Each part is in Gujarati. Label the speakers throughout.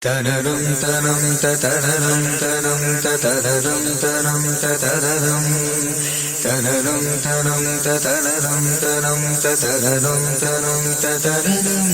Speaker 1: Tanaram tanam tatararam tanam tatararam tanam tatararam tanaram tanam tatararam tanam tatararam tanam tatararam.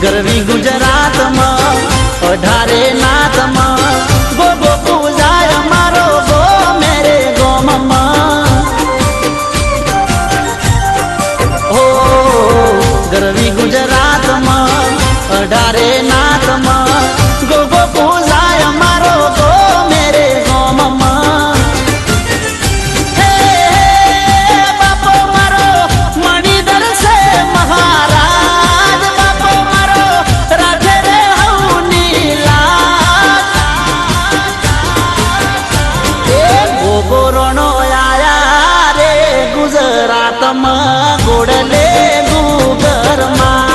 Speaker 2: ગરવી ગુજરાત માં 18 નાથ માં ગોગો પૂજાય મારો ગો મેરે ગોમ માં ઓ ગરવી ગુજરાત માં 18 નાથ માં ગોગો પૂજાય મારો ગો મેરે ગોમ માં હે બાપો મારો મણીધર સે મહારાજ બાપો મારો રાખે રે હઉની લાજ એ ગોગો રોણો આયા રે ગુજરાત માં ગોડલે ગુગર માં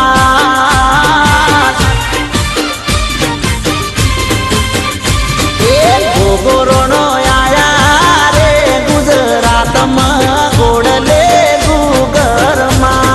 Speaker 2: એ ગોગો રોણો આયા રે ગુજરાત માં ગોડલે ગુગર માં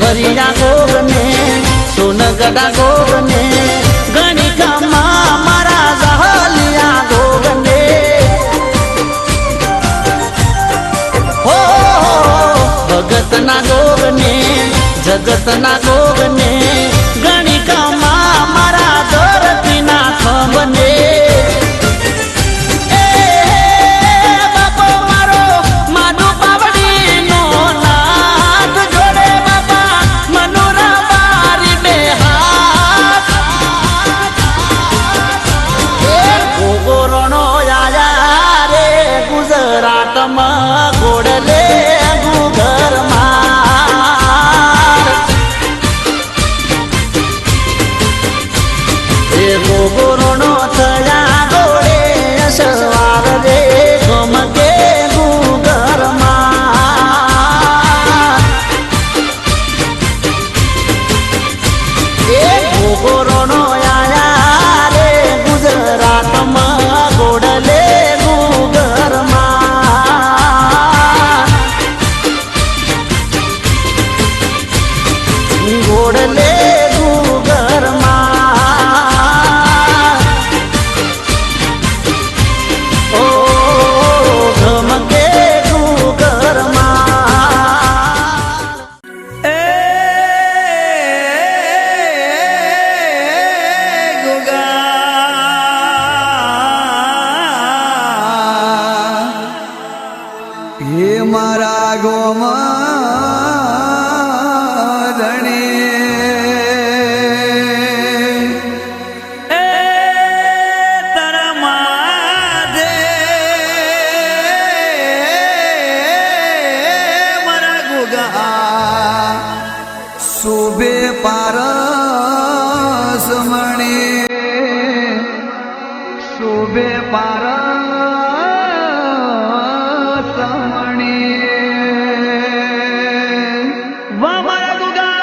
Speaker 2: ભરિયા ગોગને સોનગઢા ગોગને ગણિકામાં મારા જહલિયા ગોગને હો ભગતના ગોગને જગતના ગોગને ગણિકામાં મારા ધરતીના ખંભને ગોડલે ગુગર માર એ ગોગોરણો થયા ગોળે સવાર રે ગમકે ગુગર માર એ ગોગોરણો આયા રે ગુજરાતમાં ગોડલે ગુગર ગોડલે ગુગર ઓ ગમકે ગુગર
Speaker 1: એ ગુગા હે મારા ગોમાં ધણી એ તારા માધે મારા ગુગા શોભે પારસ મણી શોભે પારસ મણી વાહ મારા ગુગા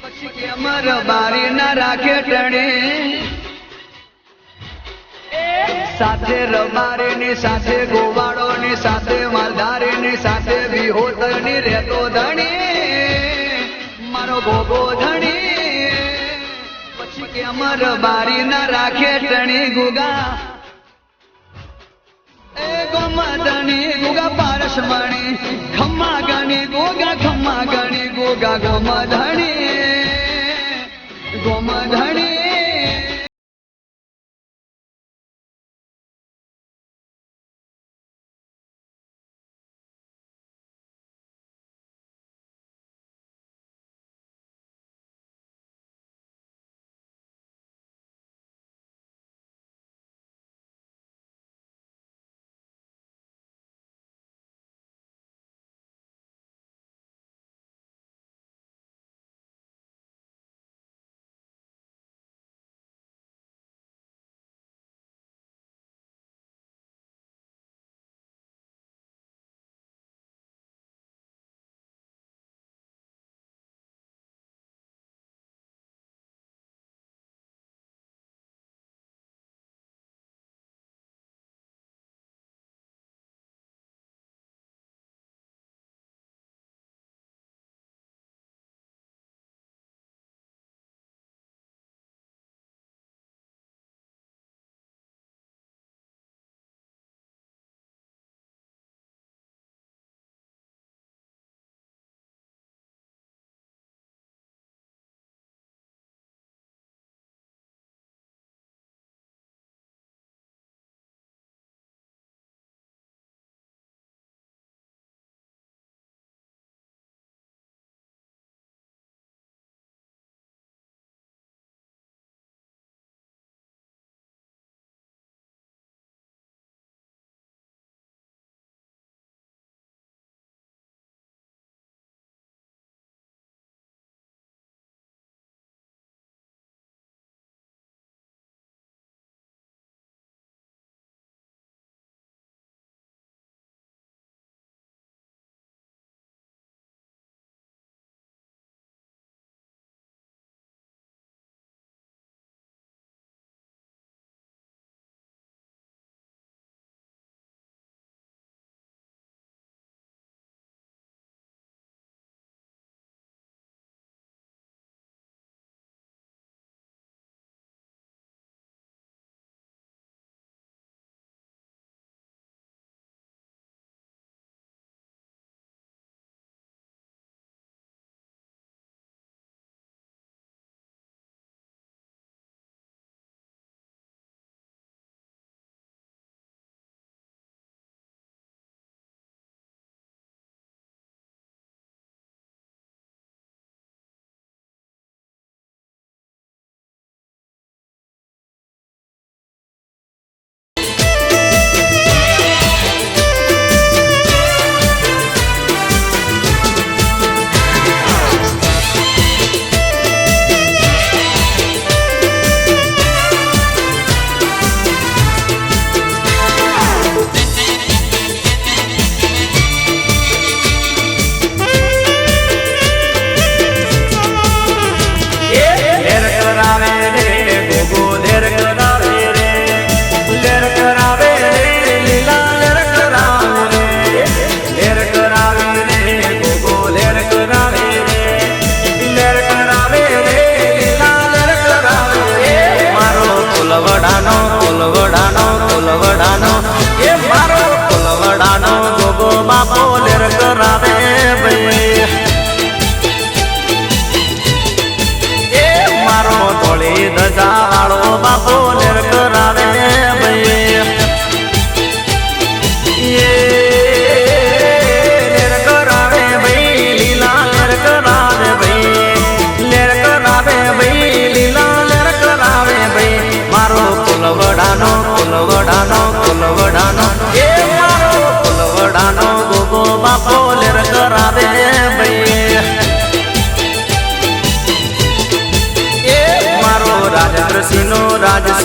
Speaker 1: પછી કે અમર બારી ના રાખે ટણી સાથે રબારી ની સાથે ગોવાળો ની સાથે માલધારી ની સાથે વિહોતર ની રહેતો ધણી મારો ગોગો ધણી પછી કે અમર બારી ના રાખે ટણી ગુગા એ ગોમા ધણી ગુગા પારસ મણી ખમ્મા ગણી ગોગા ખમ્મા ગણી ગોગા ગોમા ધણી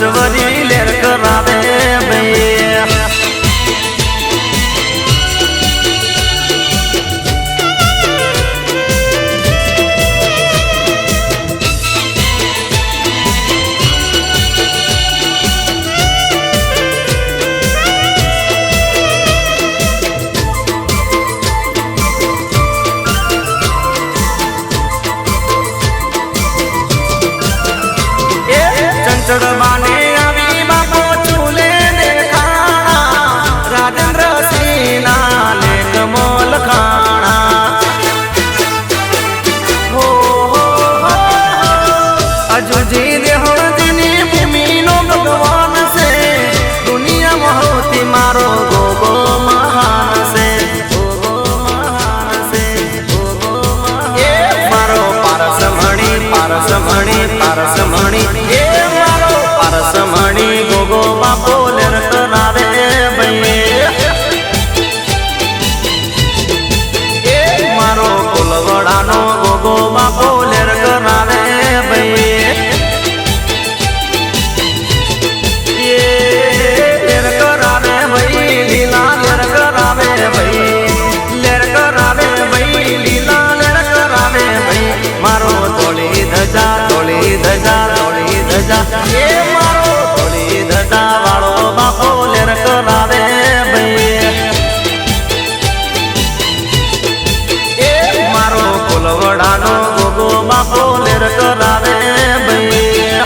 Speaker 2: बालेश्वरी लेर करावे भैया चढ़वाने अभी बापो चूले देखाना राजेंद्र सीना ले कमोल खाना हो अजुजी देहो जिनी भूमि नो भगवान से दुनिया मोहती मारो गोगो महान से मारो पारसमणि पारसमणि पारसमणि पारसमणि गोगो बापो लेर करावे भैया मारो कुलवड़ानो गोगो बापो लेर करावे भैया लेर करावे भई लीला लेर करावे भई लेर करावे भई लीला लेर करावे भई मारो तोली धजा तोली धजा तोली धजा मारो तोली धजा वालो बापो लेर करावे भैया मारो कुलवड़ानो गोगो बापो लेर करावे भैया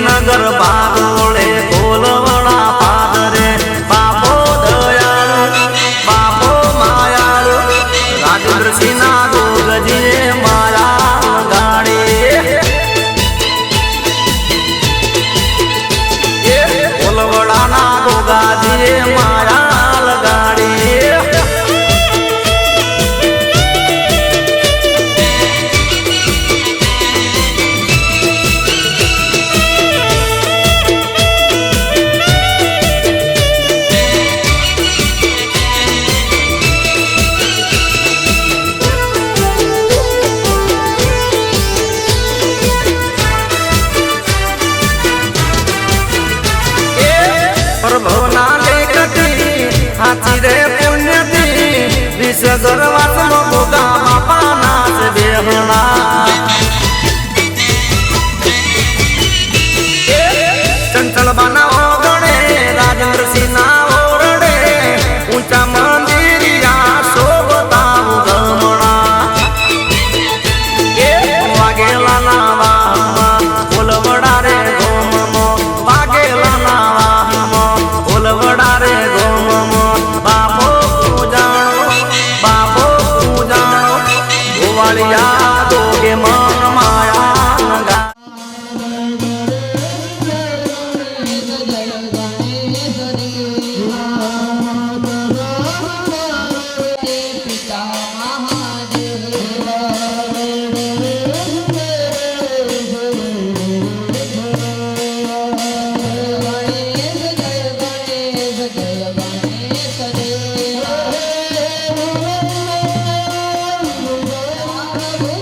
Speaker 2: नगर बागोड़े कोलवड़ा पादरे बापो दयालु बापो मायालु राजेंद्र सिन्हा गोगजी माया गाड़ी कोलवड़ा ना गोगाजी माया गाड़ी प्रभुना लेखती हाथी रे पुण्य दी विश्व गर्वास मोगा बापा नाच बेहना चंचल बना ओगणे राजेंद्र सिन्हा ओरडे ऊंचा मंदिरिया शोभता गमणा वागेला नावा फुलवड़ा रे गोममो वागेला नावा फुलवड़ा रे गोममो बापो पूजाणो गोवालिया गोगे मन माया
Speaker 3: Hare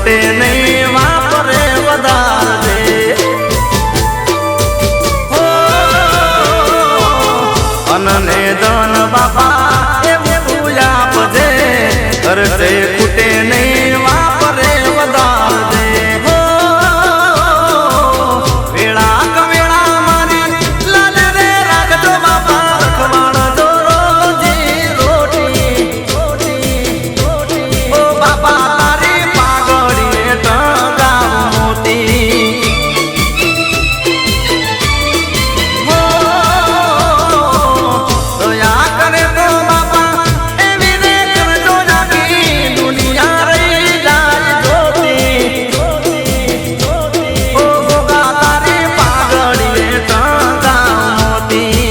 Speaker 2: ખૂટે નહીં વાપરે વધારે અનને ધન બાપા એવું પૂજા પજે ખર્ચે ખૂટે નહીં વાપરે વધારે વેળા કવેળા મારી લાલ રે રાખજો બાપા રખવાણ જો રોજી રોટી ઓ બાપા તારી પાઘડીએ ટંગાવ મોતી દયા કરે તો બાપા એવી રે કરજો જાગી દુનિયા રહી જાય જોતી ઓ ગોગા તારી પાઘડીએ ટંગાવ મોતી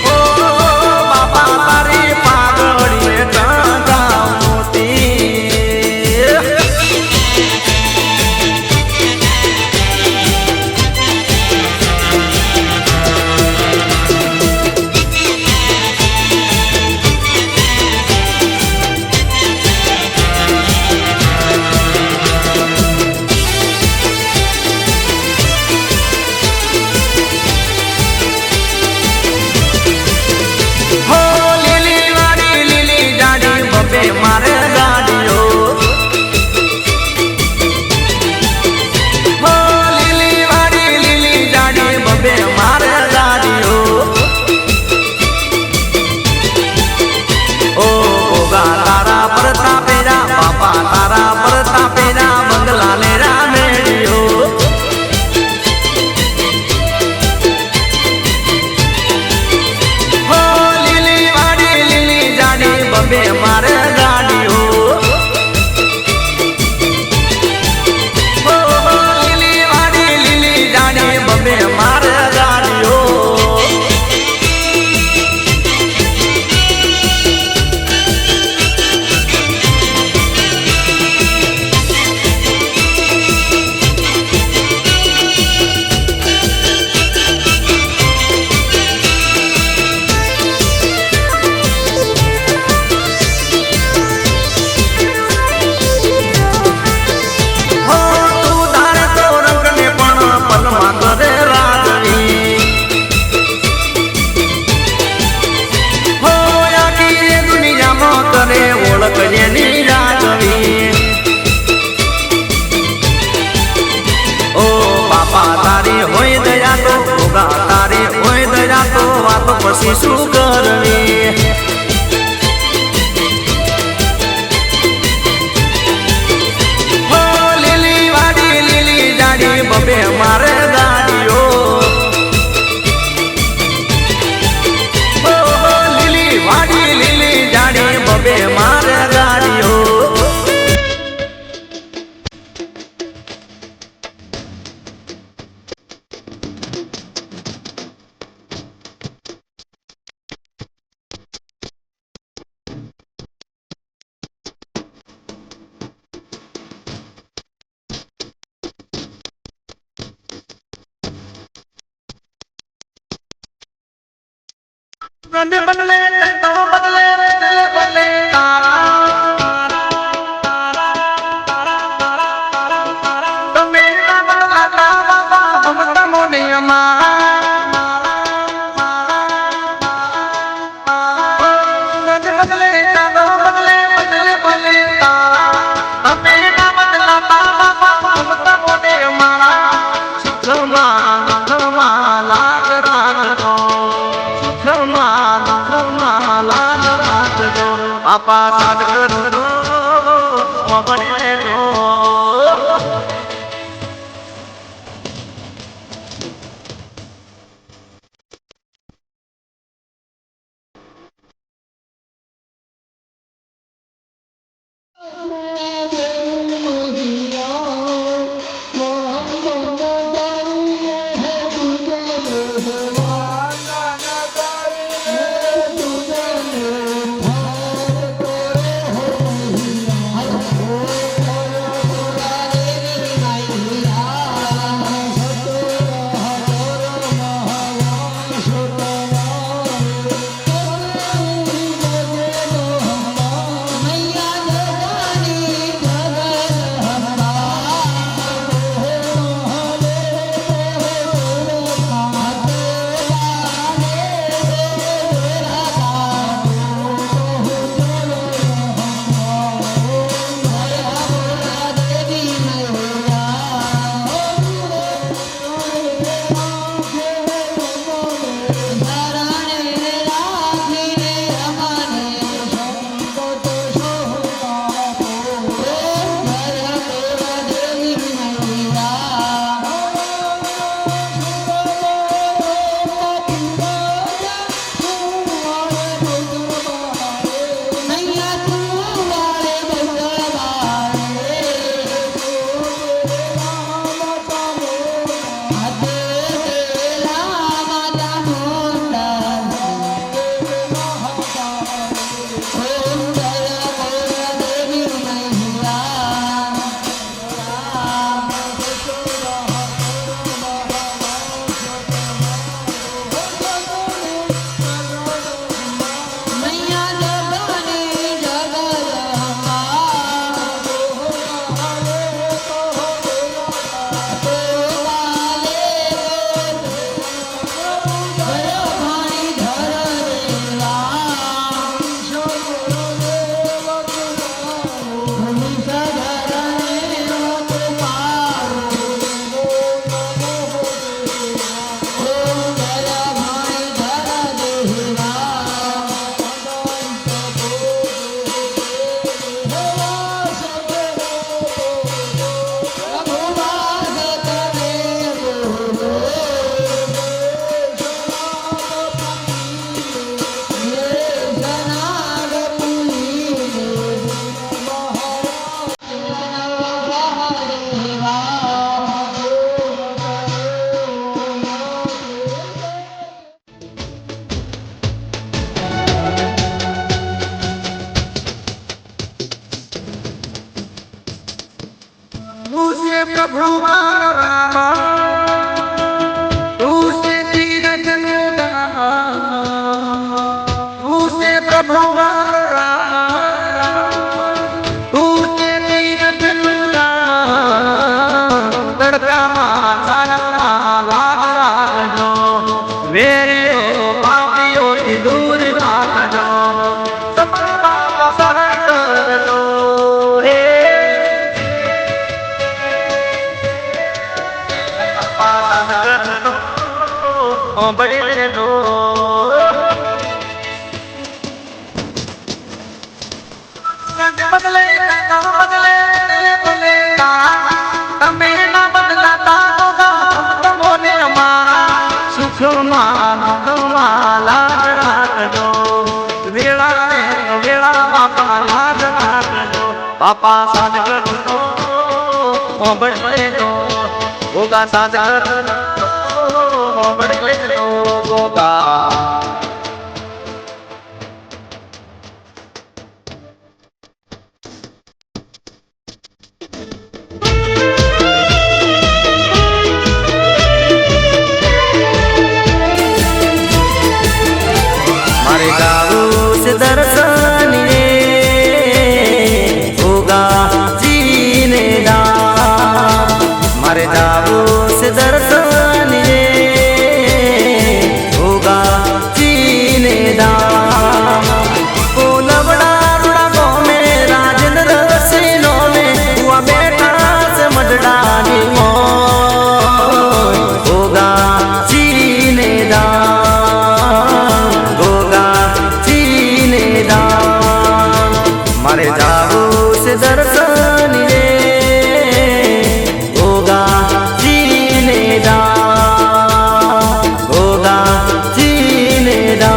Speaker 2: ઓ બાપા તારી પાઘડીએ ટંગાવ મોતી હો લીલી વાડી લીલી જાડી બબે મારે ગાડીઓ હો લીલી વાડી લીલી જાડી બબે મારે ગાડીઓ ઓ ગોગા તારા પ્રતાપે જા બાપા તારા પ્રતાપે જા બંગલા લેરા મેળ્યો હો લીલી વાડી લીલી જાડી બબે મારે ગાડીઓ હો લીલી વાડી લીલી જાડી બબે મારે ગાડીઓ હો તું તારે તો રંગને પણ પલમાં કરે રાજવી હો આખી એ દુનિયામાં કરે ઓળખ જેની રાજવી ઓ બાપા તારી હોય દયા તો ગોગા તારી હોય દયા તો વાત પછી શું કરવી હો લીલી વાડી લીલી જાડી બબે મારે ગાડીઓ હો લીલી વાડી લીલી જાડી બબે મારે ગાડીઓ રંગ બદલે તો બદલે દિલ બદલે તમે ના બદલાતા બાપા મમતા મોનિયમાં રંગ બદલે તો બદલે બદલે બદલે તમે ના બદલાતા બાપા મમતા મોનિયમાં સુખમાં લાગ રાખો બાપા સાદ કરો મગને રો तुझे प्रभु मारा तुझे तीरथ लगा तुझे प्रभु मारा तुझे तीरथ लगा तड़का मारा लागो मेरे पापियों की दूर लागो सबका शरण लो हे बड़े लो बदले बदलेगा तमे ना बदलाता होगा तमोने हमारा सुख माला राख दो वेला बापा लाज राख दो पापा साथ कर दो बड़े लो होगा साथ कर दो बड़े लो होगा मारे गाऊ से दर्शन होगा जीने दा मारे गाऊ से दर्शन होगा जीने दा लवड़ा रुड़ा गो में राजेंद्र सिनो में हुआ बेटा से मडड़ानी मो होगा जीने दा मारे जाओ से दर्शन होगा जीने दा होगा जीने दा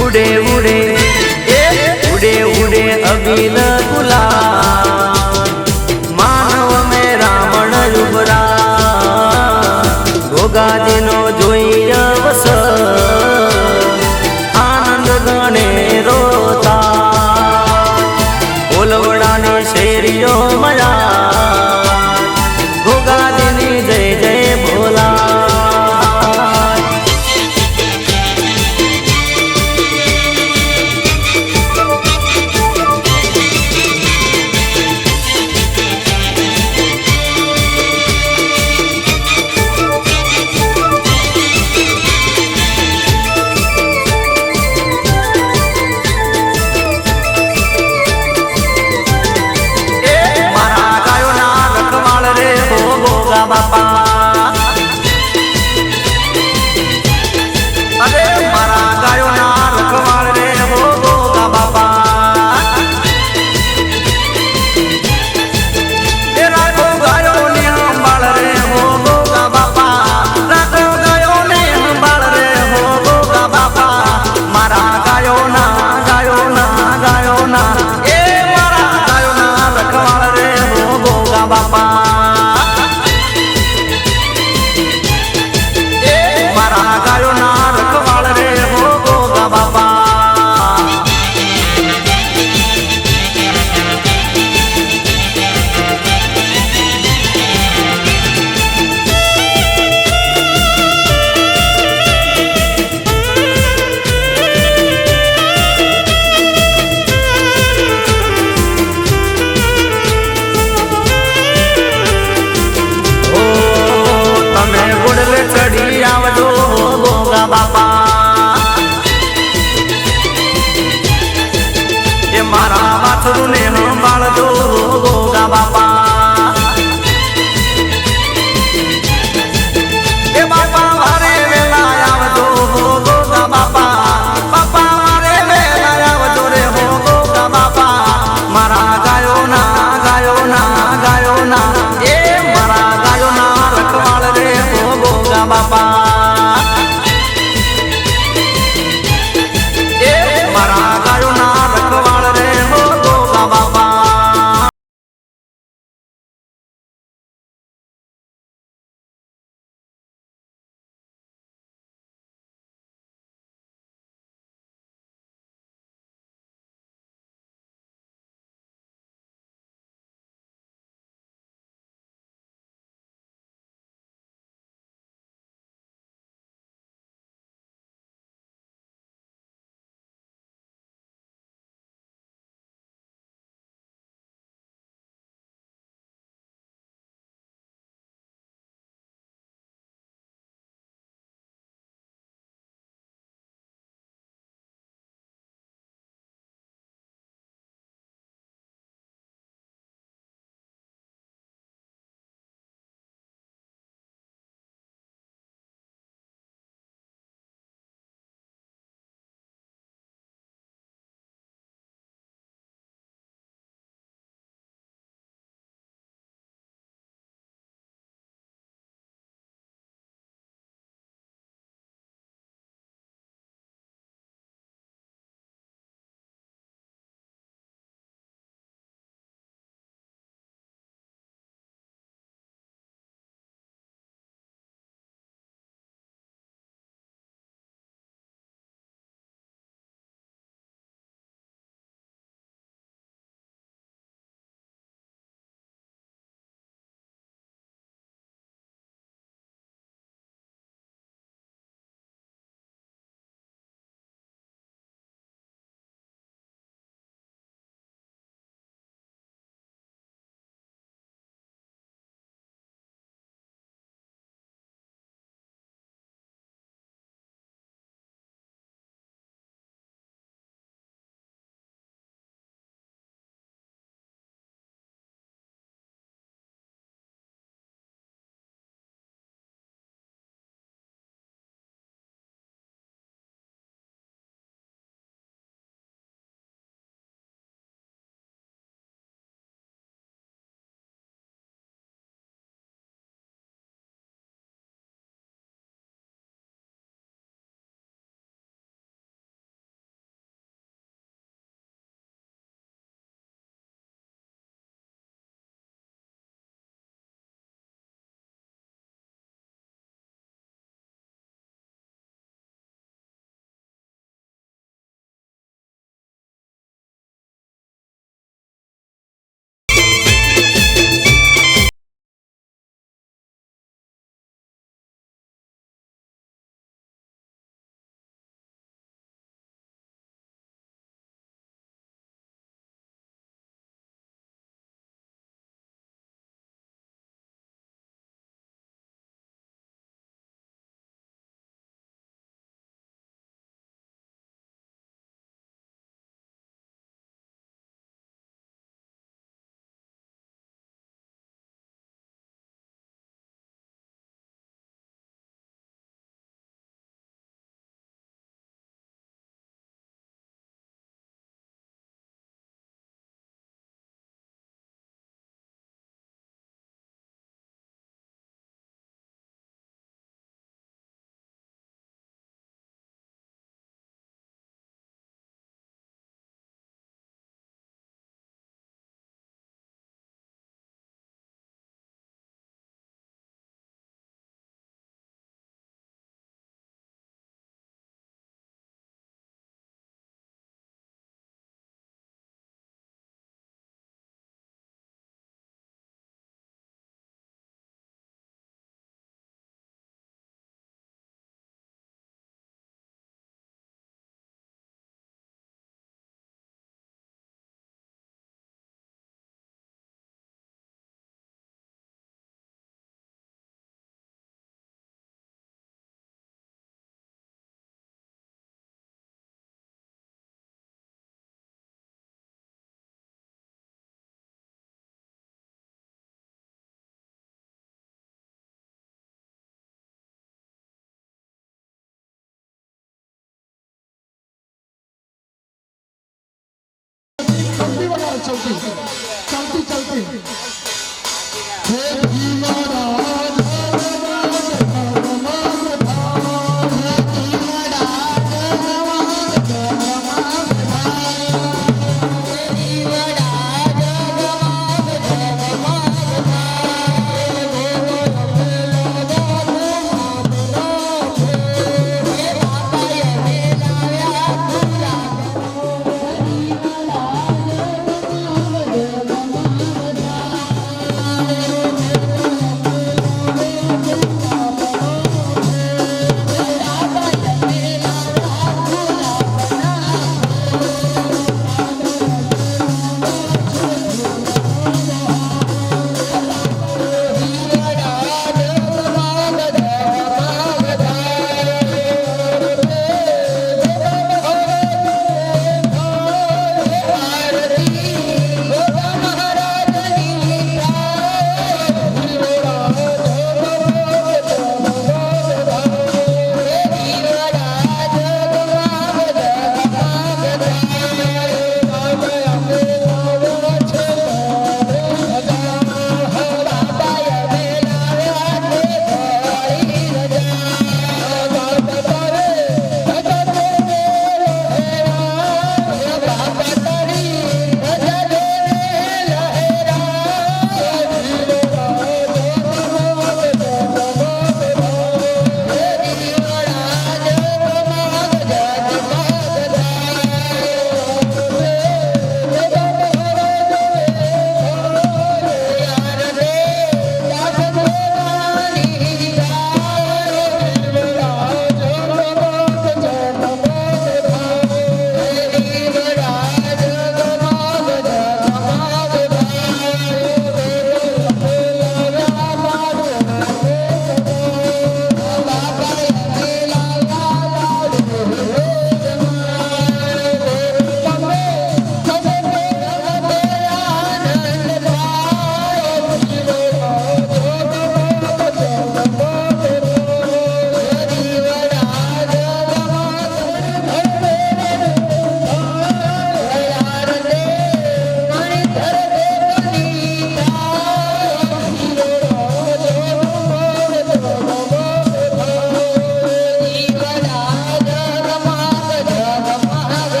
Speaker 2: उड़े उड़े उड़े उड़े अबिल गुलाल मानव में रावण युवरा गोगाजी नो जोई अवसर आनंद गणे रोता बोलवड़ा ने शेरियो मया गोगाजी नी जय जय बोला बापा अरे मारा गायो ना रखवाल रे हो गोगा बापा ए राखो गायो ने संभाल रे हो गोगा बापा राखो गायो ने संभाल रे हो गोगा बापा मारा गायो ना ए मारा गायो ना रखवाल रे हो गोगा बापा गायो ना रखवाल रे हो गोगा बाबा तमे गुड़ले चढ़ी आवजो गोगा बापा ये मारा बाथरू ने संभाल दो गोगा बापा ये बापा मारे वेला आवजो गोगा बापा बापा मारे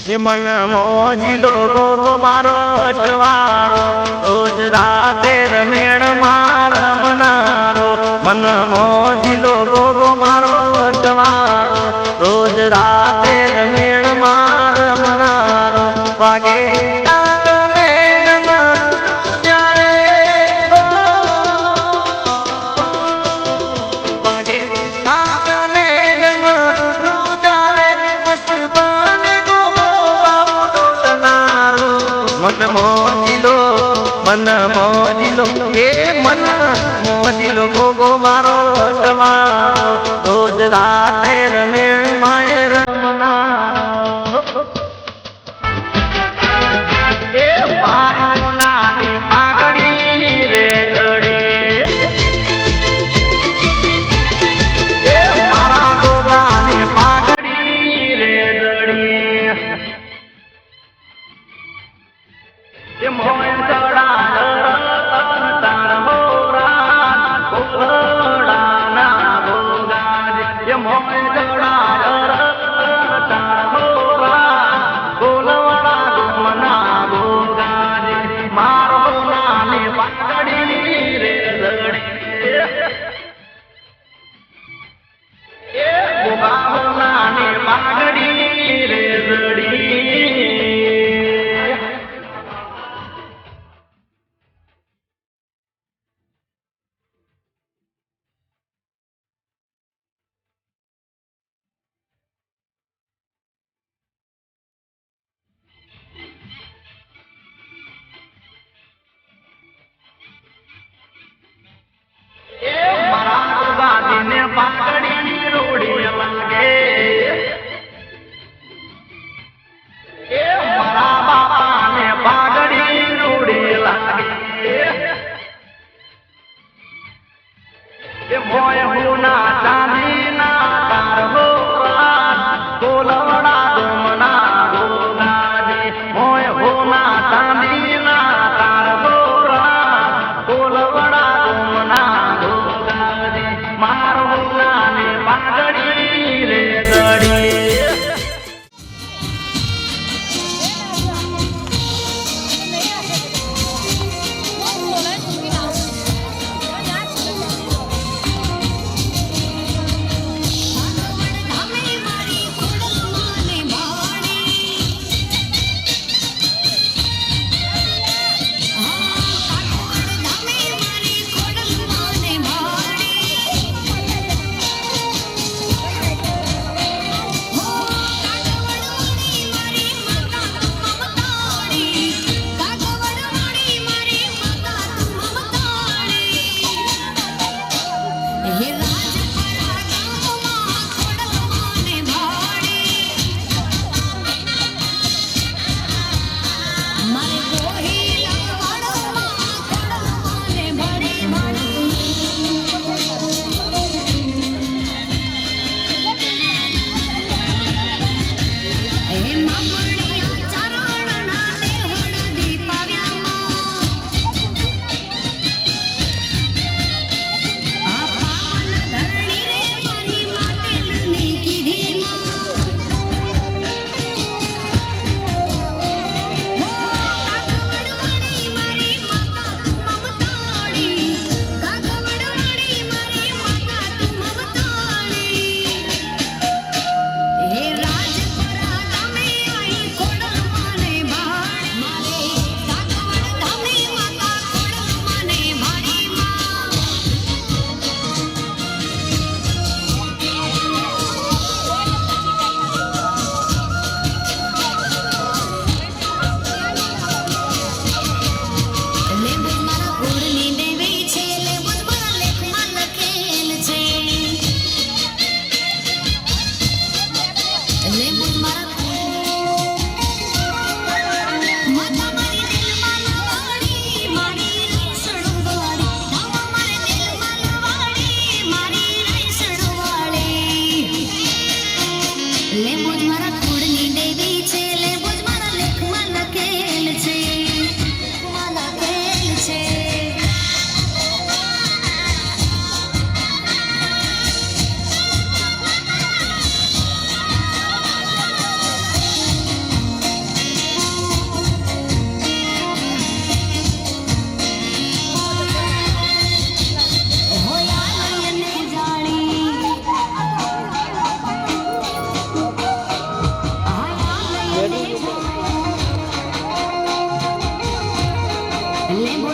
Speaker 2: મને મોજીલો ગોરો મારો અટવાળો રોજ રાતે રમેણ મારા મનારો મન મોજીલો ગોરો મારો અટવાળો રોજ રાતે રમેણ મારા મનારો વાગે મન મોજીલો એ મન મોજીલો ગોગો મારો અટવાળો રોજ રાતે રમે માય રમનારો એ પારણાની પાઘડી રે ગળી એ મારા ગોગાની પાઘડી રે ગળી એ મોય મારો
Speaker 3: લીંબુ